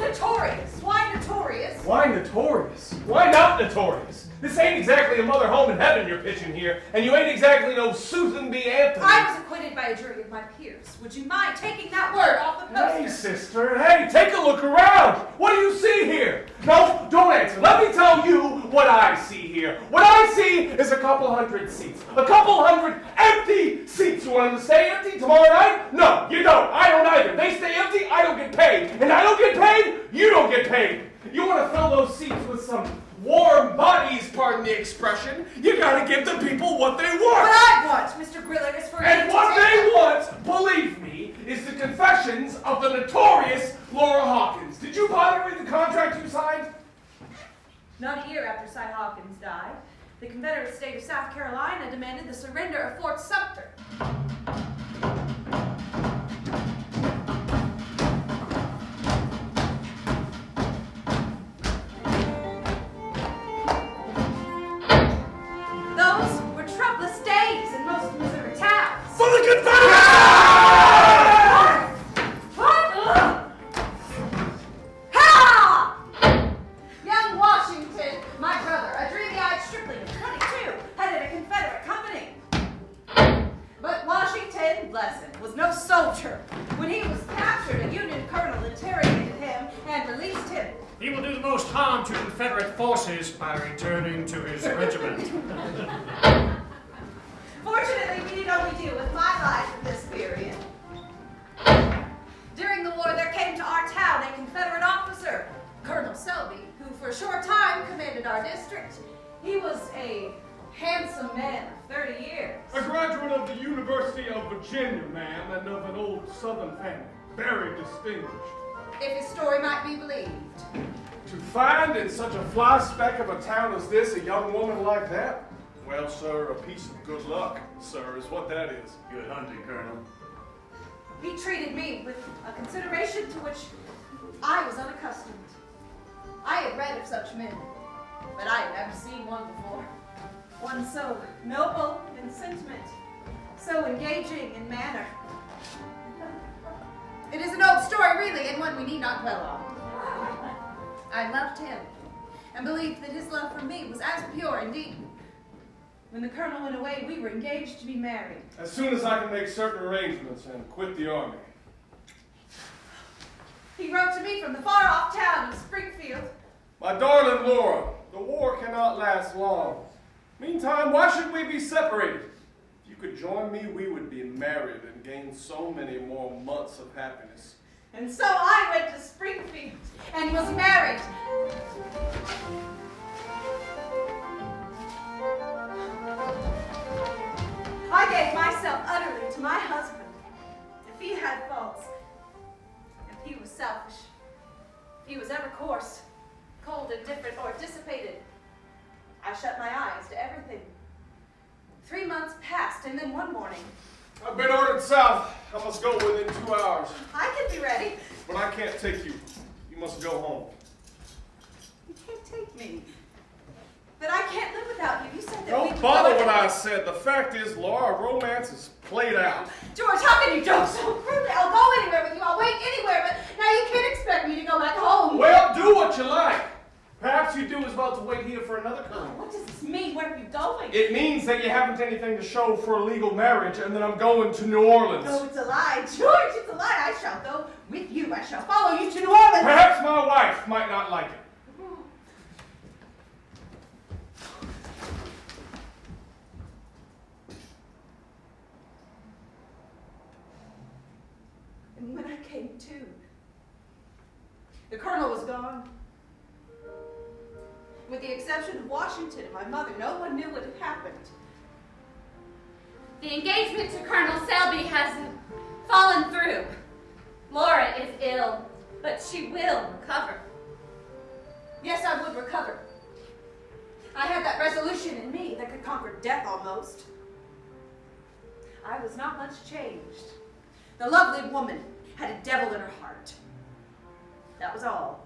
Notorious. Why notorious? Why notorious? Why not notorious? This ain't exactly a mother home in heaven you're pitching here, and you ain't exactly no Susan B. Anthony. I was acquitted by a jury of my peers. Would you mind taking that word off the poster? Hey, sister, hey, take a look around. What do you see here? No, don't answer. Let me tell you what I see here. What I see is a couple hundred seats. A couple hundred empty seats. You want them to stay empty tomorrow night? No, you don't. I don't either. They stay empty, I don't get paid. And I don't get paid, you don't get paid. You want to fill those seats with some warm bodies, pardon the expression, you gotta give the people what they want. What I want, Mr. Griller, is for you And to what take they want, believe me, is the confessions of the notorious Laura Hawkins. Did you bother to read the contract you signed? Not a year after Cy Hawkins died, the Confederate state of South Carolina demanded the surrender of Fort Sumter. Those were troublous days in most Missouri towns. For the Confederates! Ha! Young Washington, my brother, a dreamy-eyed stripling of 22, headed a Confederate company. But Washington, bless him, was no soldier. When he was captured, a Union colonel interrogated him and released him. He will do the most harm to Confederate forces by returning to his regiment. Fortunately, we need only deal with my life in this period. During the war, there came to our town a Confederate officer, Colonel Selby, who for a short time commanded our district. He was a handsome man of 30 years. A graduate of the University of Virginia, ma'am, and of an old Southern family. Very distinguished. If his story might be believed. To find in such a fly speck of a town as this a young woman like that? Well, sir, a piece of good luck, sir, is what that is. Good hunting, Colonel. He treated me with a consideration to which I was unaccustomed. I had read of such men, but I had never seen one before. One so noble in sentiment, so engaging in manner. It is an old story, really, and one we need not dwell on. I loved him, and believed that his love for me was as pure indeed. When the colonel went away, we were engaged to be married. As soon as I can make certain arrangements and quit the army. He wrote to me from the far-off town of Springfield. My darling Laura, the war cannot last long. Meantime, why should we be separated? If you could join me, we would be married and gain so many more months of happiness. And so I went to Springfield and was married. I gave myself utterly to my husband. If he had faults, if he was selfish, if he was ever coarse, cold, indifferent, or dissipated, I shut my eyes to everything. 3 months passed, and then one morning, I've been ordered south. I must go within 2 hours. I can be ready. But I can't take you. You must go home. You can't take me. But I can't live without you. You said that we Don't could bother go what I said. The fact is, Laura, romance is played out. George, how can you joke so crudely? I'll go anywhere with you. I'll wait anywhere, but now you can't expect me to go back home. Well, do what you like. Perhaps you do as well to wait here for another colonel. What does this mean? Where are you going? It means that you haven't anything to show for a legal marriage, and then I'm going to New Orleans. No, it's a lie. George, it's a lie. I shall go with you. I shall follow you to New Orleans. Perhaps my wife might not like it. And when I came to, the colonel was gone. With the exception of Washington and my mother, no one knew what had happened. The engagement to Colonel Selby has fallen through. Laura is ill, but she will recover. Yes, I would recover. I had that resolution in me that could conquer death almost. I was not much changed. The lovely woman had a devil in her heart. That was all.